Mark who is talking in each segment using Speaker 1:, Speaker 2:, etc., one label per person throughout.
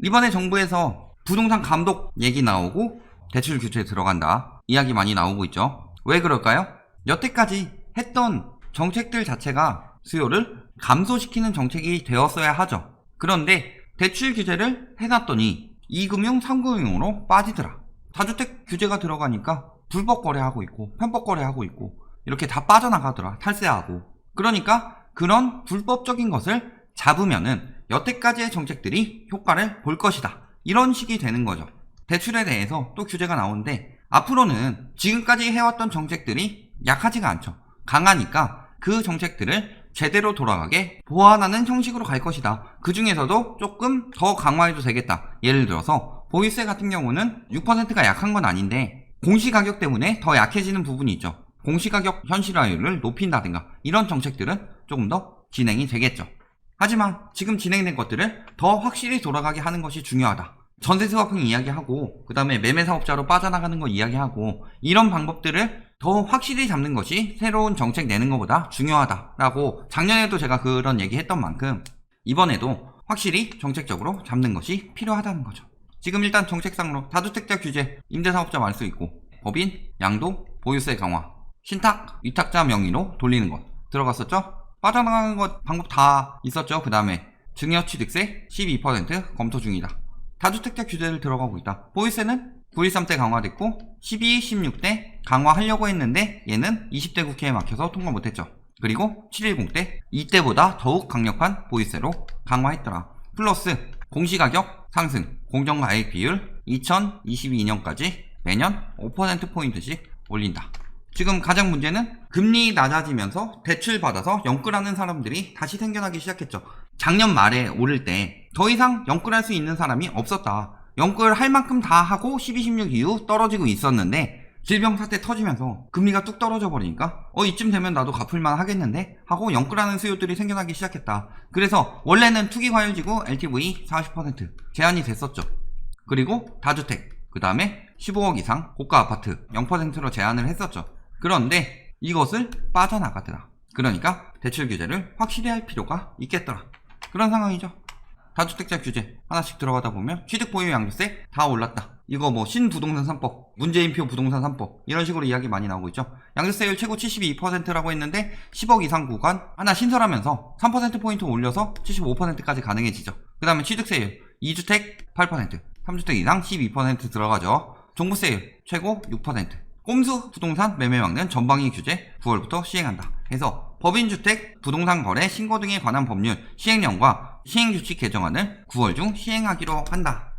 Speaker 1: 이번에 정부에서 부동산 감독 얘기 나오고 대출 규제 들어간다 이야기 많이 나오고 있죠. 왜 그럴까요? 여태까지 했던 정책들 자체가 수요를 감소시키는 정책이 되었어야 하죠. 그런데 대출 규제를 해놨더니 2금융, 3금융으로 빠지더라. 다주택 규제가 들어가니까 불법 거래하고 있고 편법 거래하고 있고 이렇게 다 빠져나가더라. 탈세하고. 그러니까 그런 불법적인 것을 잡으면은 여태까지의 정책들이 효과를 볼 것이다. 이런 식이 되는 거죠. 대출에 대해서 또 규제가 나오는데 앞으로는 지금까지 해왔던 정책들이 약하지가 않죠. 강하니까 그 정책들을 제대로 돌아가게 보완하는 형식으로 갈 것이다. 그 중에서도 조금 더 강화해도 되겠다. 예를 들어서 보유세 같은 경우는 6%가 약한 건 아닌데 공시가격 때문에 더 약해지는 부분이 있죠. 공시가격 현실화율을 높인다든가 이런 정책들은 조금 더 진행이 되겠죠. 하지만 지금 진행된 것들을 더 확실히 돌아가게 하는 것이 중요하다. 전세 스와핑 이야기하고 그 다음에 매매사업자로 빠져나가는 거 이야기하고 이런 방법들을 더 확실히 잡는 것이 새로운 정책 내는 것보다 중요하다라고 작년에도 제가 그런 얘기 했던 만큼 이번에도 확실히 정책적으로 잡는 것이 필요하다는 거죠. 지금 일단 정책상으로 다주택자 규제, 임대사업자 말수 있고 법인, 양도, 보유세 강화, 신탁, 위탁자 명의로 돌리는 것 들어갔었죠? 빠져나가는 것 방법 다 있었죠. 그 다음에 증여취득세 12% 검토 중이다. 다주택자 규제를 들어가고 있다. 보유세는 9.13 때 강화됐고 12, 16 때 강화하려고 했는데 얘는 20대 국회에 막혀서 통과 못했죠. 그리고 7.10 때 이때보다 더욱 강력한 보유세로 강화했더라. 플러스 공시가격 상승, 공정가액 비율 2022년까지 매년 5%포인트씩 올린다. 지금 가장 문제는 금리 낮아지면서 대출 받아서 연끌하는 사람들이 다시 생겨나기 시작했죠. 작년 말에 오를 때 더 이상 연끌할 수 있는 사람이 없었다. 연끌할 만큼 다 하고 12, 16 이후 떨어지고 있었는데 질병 사태 터지면서 금리가 뚝 떨어져 버리니까 이쯤 되면 나도 갚을만 하겠는데 하고 연끌하는 수요들이 생겨나기 시작했다. 그래서 원래는 투기과열지구 LTV 40% 제한이 됐었죠. 그리고 다주택, 그 다음에 15억 이상 고가 아파트 0%로 제한을 했었죠. 그런데 이것을 빠져나가더라. 그러니까 대출 규제를 확실히 할 필요가 있겠더라. 그런 상황이죠. 다주택자 규제 하나씩 들어가다 보면 취득 보유 양도세 다 올랐다. 이거 뭐 신부동산 3법, 문재인표 부동산 3법 이런 식으로 이야기 많이 나오고 있죠. 양도세율 최고 72%라고 했는데 10억 이상 구간 하나 신설하면서 3%포인트 올려서 75%까지 가능해지죠. 그 다음에 취득세율 2주택 8%, 3주택 이상 12% 들어가죠. 종부세율 최고 6%. 꼼수 부동산 매매 막는 전방위 규제 9월부터 시행한다. 해서 법인주택, 부동산 거래, 신고 등에 관한 법률 시행령과 시행규칙 개정안을 9월 중 시행하기로 한다.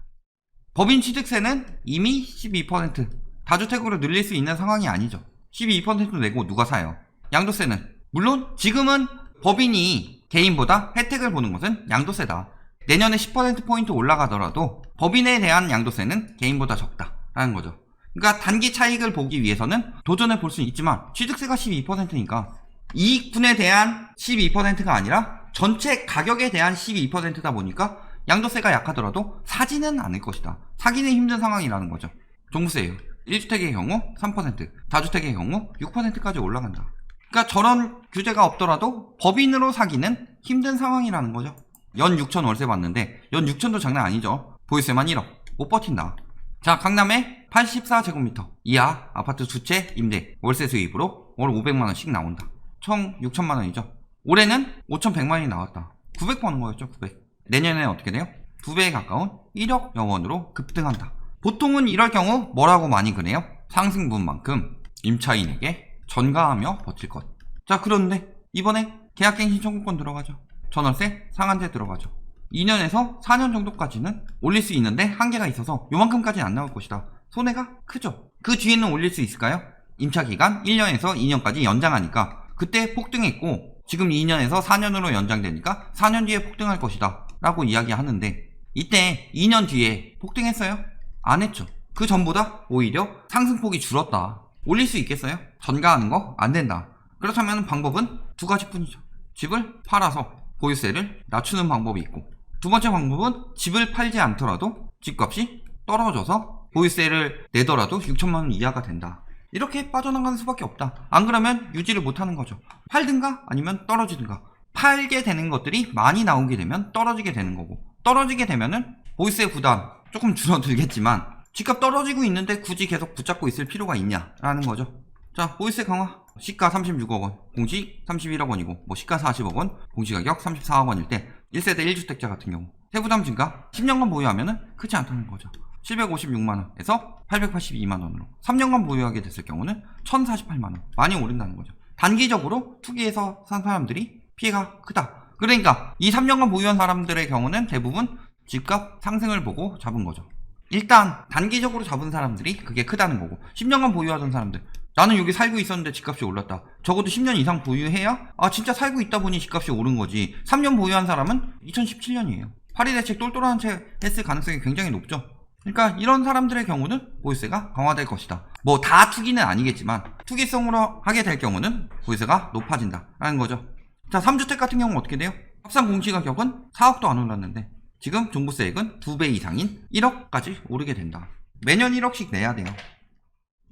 Speaker 1: 법인 취득세는 이미 12% 다주택으로 늘릴 수 있는 상황이 아니죠. 12% 내고 누가 사요? 양도세는 물론 지금은 법인이 개인보다 혜택을 보는 것은 양도세다. 내년에 10%포인트 올라가더라도 법인에 대한 양도세는 개인보다 적다라는 거죠. 그러니까 단기 차익을 보기 위해서는 도전해 볼 수는 있지만 취득세가 12%니까 이익분에 대한 12%가 아니라 전체 가격에 대한 12%다 보니까 양도세가 약하더라도 사지는 않을 것이다. 사기는 힘든 상황이라는 거죠. 종부세율 1주택의 경우 3%, 다주택의 경우 6%까지 올라간다. 그러니까 저런 규제가 없더라도 법인으로 사기는 힘든 상황이라는 거죠. 연 6천 월세 받는데 연 6천도 장난 아니죠. 보유세만 1억 못 버틴다. 자, 강남에 84제곱미터 이하 아파트 두 채 임대 월세 수입으로 월 500만원씩 나온다. 총 6천만원이죠. 올해는 5,100만원이 나왔다. 900 버는 거였죠. 900. 내년에는 어떻게 돼요? 2배에 가까운 1억 여원으로 급등한다. 보통은 이럴 경우 뭐라고 많이 그래요? 상승분만큼 임차인에게 전가하며 버틸 것. 자, 그런데 이번에 계약갱신 청구권 들어가죠. 전월세 상한제 들어가죠. 2년에서 4년 정도까지는 올릴 수 있는데 한계가 있어서 요만큼까지는 안 나올 것이다. 손해가 크죠. 그 뒤에는 올릴 수 있을까요? 임차기간 1년에서 2년까지 연장하니까 그때 폭등했고 지금 2년에서 4년으로 연장되니까 4년 뒤에 폭등할 것이다 라고 이야기하는데 이때 2년 뒤에 폭등했어요? 안 했죠. 그 전보다 오히려 상승폭이 줄었다. 올릴 수 있겠어요? 전가하는 거 안 된다. 그렇다면 방법은 두 가지뿐이죠. 집을 팔아서 보유세를 낮추는 방법이 있고 두 번째 방법은 집을 팔지 않더라도 집값이 떨어져서 보유세를 내더라도 6천만원 이하가 된다. 이렇게 빠져나가는 수밖에 없다. 안 그러면 유지를 못하는 거죠. 팔든가 아니면 떨어지든가. 팔게 되는 것들이 많이 나오게 되면 떨어지게 되는 거고 떨어지게 되면은 보유세 부담 조금 줄어들겠지만 집값 떨어지고 있는데 굳이 계속 붙잡고 있을 필요가 있냐라는 거죠. 자, 보유세 강화. 시가 36억원, 공시 31억원이고 뭐 시가 40억원, 공시가격 34억원일 때 1세대 1주택자 같은 경우 세부담 증가 10년간 보유하면은 크지 않다는 거죠. 756만원에서 882만원으로 3년간 보유하게 됐을 경우는 1048만원, 많이 오른다는 거죠. 단기적으로 투기해서 산 사람들이 피해가 크다. 그러니까 이 3년간 보유한 사람들의 경우는 대부분 집값 상승을 보고 잡은 거죠. 일단 단기적으로 잡은 사람들이 그게 크다는 거고, 10년간 보유하던 사람들, 나는 여기 살고 있었는데 집값이 올랐다. 적어도 10년 이상 보유해야 진짜 살고 있다 보니 집값이 오른 거지. 3년 보유한 사람은 2017년이에요. 파리 대책 똘똘한 채 했을 가능성이 굉장히 높죠. 그러니까 이런 사람들의 경우는 보유세가 강화될 것이다. 뭐 다 투기는 아니겠지만 투기성으로 하게 될 경우는 보유세가 높아진다라는 거죠. 자, 3주택 같은 경우는 어떻게 돼요? 합산 공시가격은 4억도 안 올랐는데 지금 종부세액은 2배 이상인 1억까지 오르게 된다. 매년 1억씩 내야 돼요.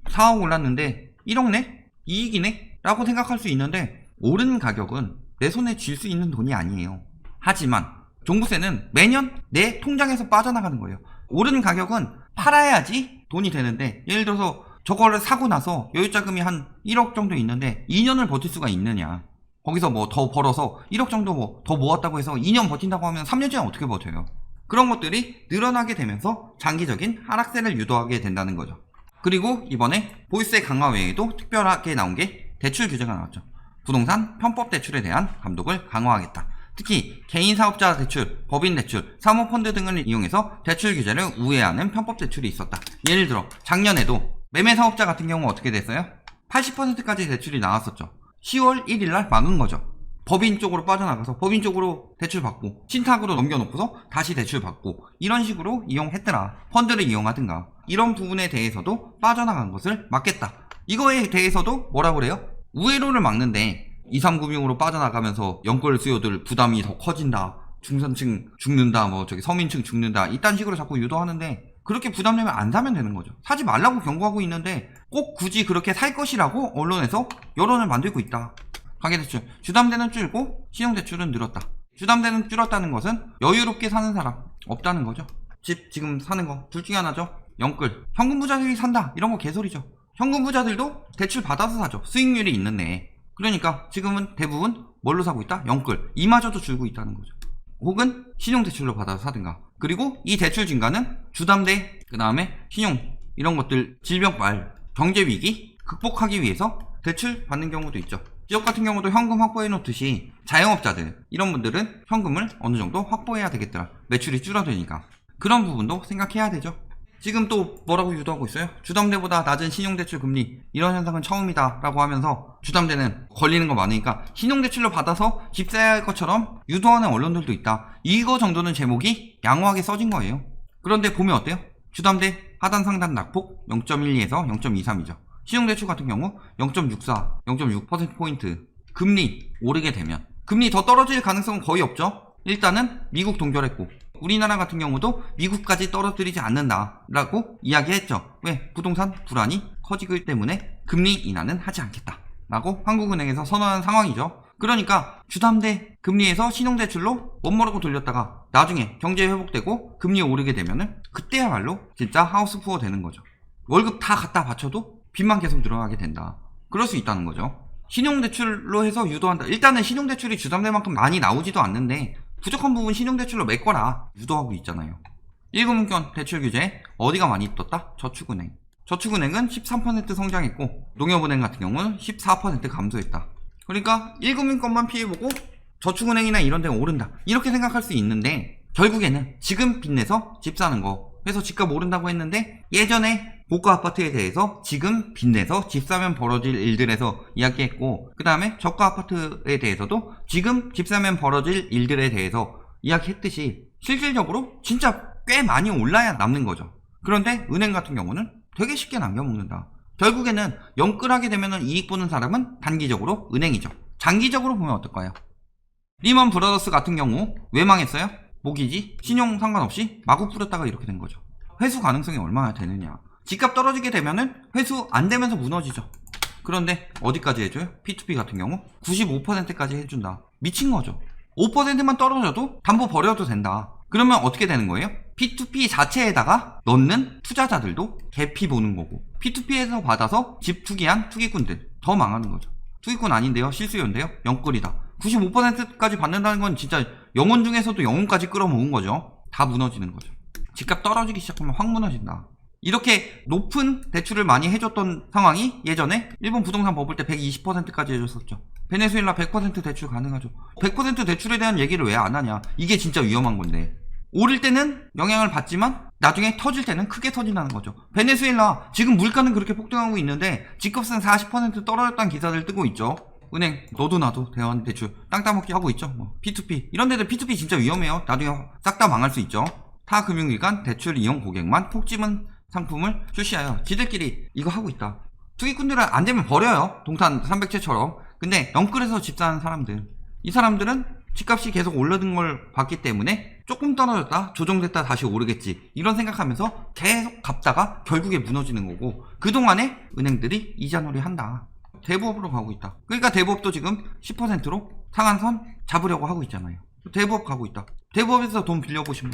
Speaker 1: 4억 올랐는데 1억 내? 이익이네? 라고 생각할 수 있는데 오른 가격은 내 손에 쥘 수 있는 돈이 아니에요. 하지만 종부세는 매년 내 통장에서 빠져나가는 거예요. 오른 가격은 팔아야지 돈이 되는데, 예를 들어서 저거를 사고 나서 여유자금이 한 1억 정도 있는데 2년을 버틸 수가 있느냐. 거기서 뭐 더 벌어서 1억 정도 뭐 더 모았다고 해서 2년 버틴다고 하면 3년 전에 어떻게 버텨요? 그런 것들이 늘어나게 되면서 장기적인 하락세를 유도하게 된다는 거죠. 그리고 이번에 보유세 강화 외에도 특별하게 나온 게 대출 규제가 나왔죠. 부동산 편법 대출에 대한 감독을 강화하겠다. 특히 개인 사업자 대출, 법인 대출, 사모펀드 등을 이용해서 대출 규제를 우회하는 편법 대출이 있었다. 예를 들어 작년에도 매매 사업자 같은 경우 어떻게 됐어요? 80%까지 대출이 나왔었죠. 10월 1일날 막은 거죠. 법인 쪽으로 빠져나가서 법인 쪽으로 대출 받고 신탁으로 넘겨놓고서 다시 대출 받고 이런 식으로 이용했더라. 펀드를 이용하든가 이런 부분에 대해서도 빠져나간 것을 막겠다. 이거에 대해서도 뭐라고 그래요? 우회로를 막는데 23금융으로 빠져나가면서 연골 수요들 부담이 더 커진다. 중산층 죽는다. 뭐 저기 서민층 죽는다. 이딴 식으로 자꾸 유도하는데 그렇게 부담내면 안 사면 되는 거죠. 사지 말라고 경고하고 있는데 꼭 굳이 그렇게 살 것이라고 언론에서 여론을 만들고 있다. 가계대출, 주담대는 줄고 신용대출은 늘었다. 주담대는 줄었다는 것은 여유롭게 사는 사람 없다는 거죠. 집 지금 사는 거 둘 중에 하나죠. 영끌, 현금부자들이 산다 이런 거 개소리죠. 현금부자들도 대출 받아서 사죠. 수익률이 있는데. 그러니까 지금은 대부분 뭘로 사고 있다? 영끌, 이마저도 줄고 있다는 거죠. 혹은 신용대출로 받아서 사든가. 그리고 이 대출 증가는 주담대, 그 다음에 신용 이런 것들 질병발 경제위기 극복하기 위해서 대출 받는 경우도 있죠. 지역 같은 경우도 현금 확보해 놓듯이 자영업자들 이런 분들은 현금을 어느 정도 확보해야 되겠더라. 매출이 줄어드니까. 그런 부분도 생각해야 되죠. 지금 또 뭐라고 유도하고 있어요? 주담대보다 낮은 신용대출 금리 이런 현상은 처음이다 라고 하면서 주담대는 걸리는 거 많으니까 신용대출로 받아서 집 사야 할 것처럼 유도하는 언론들도 있다. 이거 정도는 제목이 양호하게 써진 거예요. 그런데 보면 어때요? 주담대 하단 상단 낙폭 0.12에서 0.23이죠. 신용대출 같은 경우 0.64, 0.6%포인트 금리 오르게 되면 금리 더 떨어질 가능성은 거의 없죠. 일단은 미국 동결했고 우리나라 같은 경우도 미국까지 떨어뜨리지 않는다라고 이야기했죠. 왜? 부동산 불안이 커지기 때문에 금리 인하는 하지 않겠다 라고 한국은행에서 선언한 상황이죠. 그러니까 주담대 금리에서 신용대출로 멋모르고 돌렸다가 나중에 경제 회복되고 금리 오르게 되면은 그때야말로 진짜 하우스푸어 되는 거죠. 월급 다 갖다 바쳐도 빚만 계속 늘어나게 된다. 그럴 수 있다는 거죠. 신용대출로 해서 유도한다. 일단은 신용대출이 주담대만큼 많이 나오지도 않는데 부족한 부분 신용대출로 메꿔라 유도하고 있잖아요. 1금융권 대출 규제 어디가 많이 떴다? 저축은행. 저축은행은 13% 성장했고 농협은행 같은 경우는 14% 감소했다. 그러니까 1금융권만 피해보고 저축은행이나 이런 데가 오른다 이렇게 생각할 수 있는데 결국에는 지금 빚내서 집 사는 거 해서 집값 오른다고 했는데 예전에 고가 아파트에 대해서 지금 빚내서 집 사면 벌어질 일들에서 이야기했고 그 다음에 저가 아파트에 대해서도 지금 집 사면 벌어질 일들에 대해서 이야기했듯이 실질적으로 진짜 꽤 많이 올라야 남는 거죠. 그런데 은행 같은 경우는 되게 쉽게 남겨먹는다. 결국에는 영끌하게 되면 이익 보는 사람은 단기적으로 은행이죠. 장기적으로 보면 어떨까요? 리먼 브라더스 같은 경우 왜 망했어요? 모기지, 신용 상관없이 마구 뿌렸다가 이렇게 된 거죠. 회수 가능성이 얼마나 되느냐. 집값 떨어지게 되면은 회수 안 되면서 무너지죠. 그런데 어디까지 해줘요? P2P 같은 경우 95%까지 해준다. 미친 거죠. 5%만 떨어져도 담보 버려도 된다. 그러면 어떻게 되는 거예요? P2P 자체에다가 넣는 투자자들도 개피 보는 거고, P2P에서 받아서 집 투기한 투기꾼들 더 망하는 거죠. 투기꾼 아닌데요, 실수요인데요, 영끌이다. 95%까지 받는다는 건 진짜 영혼 중에서도 영혼까지 끌어모은 거죠. 다 무너지는 거죠. 집값 떨어지기 시작하면 확 무너진다. 이렇게 높은 대출을 많이 해줬던 상황이 예전에 일본 부동산 버블 때 120%까지 해줬었죠. 베네수엘라 100% 대출 가능하죠. 100% 대출에 대한 얘기를 왜 안 하냐. 이게 진짜 위험한 건데. 오를 때는 영향을 받지만 나중에 터질 때는 크게 터진다는 거죠. 베네수엘라 지금 물가는 그렇게 폭등하고 있는데 집값은 40% 떨어졌다는 기사들 뜨고 있죠. 은행 너도 나도 대환 대출 땅 따먹기 하고 있죠. 뭐 P2P 이런 데들 P2P 진짜 위험해요. 나중에 싹 다 망할 수 있죠. 타 금융기관 대출 이용 고객만 폭 집은 상품을 출시하여 지들끼리 이거 하고 있다. 투기꾼들은 안 되면 버려요. 동탄 300채처럼. 근데 영끌에서 집 사는 사람들, 이 사람들은 집값이 계속 올라든 걸 봤기 때문에 조금 떨어졌다 조정됐다 다시 오르겠지 이런 생각하면서 계속 갚다가 결국에 무너지는 거고, 그동안에 은행들이 이자놀이 한다. 대부업으로 가고 있다. 그러니까 대부업도 지금 10%로 상한선 잡으려고 하고 있잖아요. 대부업 가고 있다. 대부업에서 돈 빌려보시면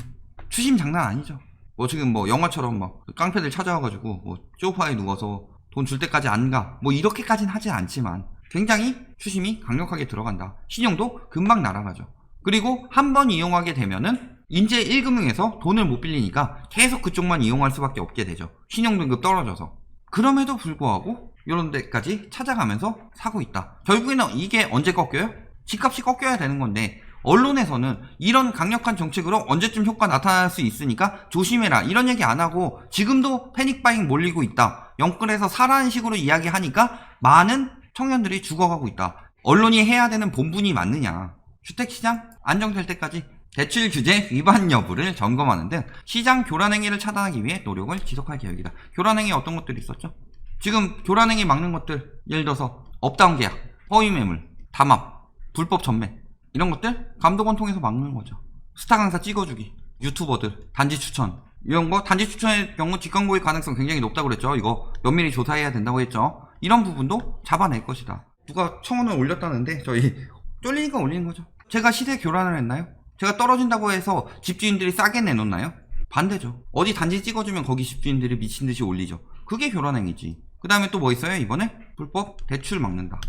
Speaker 1: 추심 장난 아니죠. 뭐 지금 뭐 영화처럼 막 깡패들 찾아와가지고 뭐 소파에 누워서 돈 줄 때까지 안 가, 뭐 이렇게까지는 하진 않지만 굉장히 추심이 강력하게 들어간다. 신용도 금방 날아가죠. 그리고 한 번 이용하게 되면은 인제 1금융에서 돈을 못 빌리니까 계속 그쪽만 이용할 수밖에 없게 되죠. 신용등급 떨어져서. 그럼에도 불구하고 이런 데까지 찾아가면서 사고 있다. 결국에는 이게 언제 꺾여요? 집값이 꺾여야 되는 건데, 언론에서는 이런 강력한 정책으로 언제쯤 효과 나타날 수 있으니까 조심해라 이런 얘기 안 하고 지금도 패닉바잉 몰리고 있다. 영끌에서 사라는 식으로 이야기하니까 많은 청년들이 죽어가고 있다. 언론이 해야 되는 본분이 맞느냐. 주택시장 안정될 때까지 대출 규제 위반 여부를 점검하는 등 시장 교란행위를 차단하기 위해 노력을 지속할 계획이다. 교란행위 어떤 것들이 있었죠? 지금 교란행위 막는 것들, 예를 들어서 업다운 계약, 허위 매물, 담합, 불법 전매 이런 것들 감독원 통해서 막는 거죠. 스타 강사 찍어주기, 유튜버들 단지 추천 이런 거, 단지 추천의 경우 뒷광고의 가능성 굉장히 높다고 그랬죠. 이거 면밀히 조사해야 된다고 했죠. 이런 부분도 잡아낼 것이다. 누가 1000원을 올렸다는데 저희 쫄리니까 올리는 거죠. 제가 시세 교란을 했나요? 제가 떨어진다고 해서 집주인들이 싸게 내놓나요? 반대죠. 어디 단지 찍어주면 거기 집주인들이 미친듯이 올리죠. 그게 교란행위지. 그 다음에 또 뭐 있어요? 이번에 불법 대출 막는다.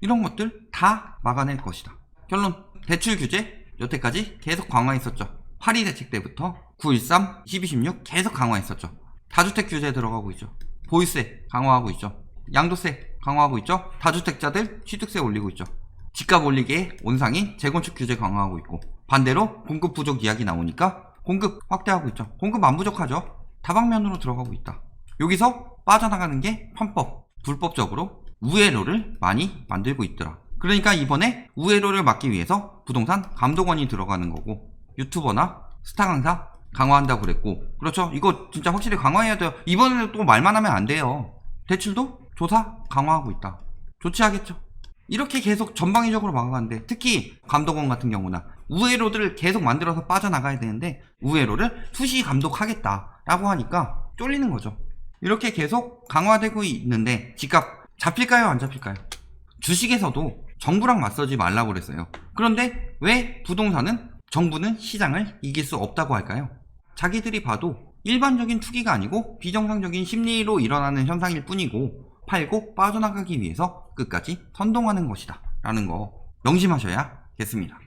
Speaker 1: 이런 것들 다 막아낼 것이다. 결론, 대출 규제 여태까지 계속 강화했었죠. 파리 대책 때부터 9.13, 12.16 계속 강화했었죠. 다주택 규제 들어가고 있죠. 보유세 강화하고 있죠. 양도세 강화하고 있죠. 다주택자들 취득세 올리고 있죠. 집값 올리기에 온상인 재건축 규제 강화하고 있고, 반대로 공급 부족 이야기 나오니까 공급 확대하고 있죠. 공급 안 부족하죠. 다방면으로 들어가고 있다. 여기서 빠져나가는 게 편법, 불법적으로 우회로를 많이 만들고 있더라. 그러니까 이번에 우회로를 막기 위해서 부동산 감독원이 들어가는 거고, 유튜버나 스타 강사 강화한다고 그랬고, 그렇죠. 이거 진짜 확실히 강화해야 돼요. 이번에는 또 말만 하면 안 돼요. 대출도 조사 강화하고 있다. 조치하겠죠. 이렇게 계속 전방위적으로 막아가는데, 특히 감독원 같은 경우나 우회로들을 계속 만들어서 빠져나가야 되는데 우회로를 투시 감독하겠다라고 하니까 쫄리는 거죠. 이렇게 계속 강화되고 있는데 집값 잡힐까요? 안 잡힐까요? 주식에서도 정부랑 맞서지 말라고 그랬어요. 그런데 왜 부동산은 정부는 시장을 이길 수 없다고 할까요? 자기들이 봐도 일반적인 투기가 아니고 비정상적인 심리로 일어나는 현상일 뿐이고, 팔고 빠져나가기 위해서 끝까지 선동하는 것이다 라는 거 명심하셔야겠습니다.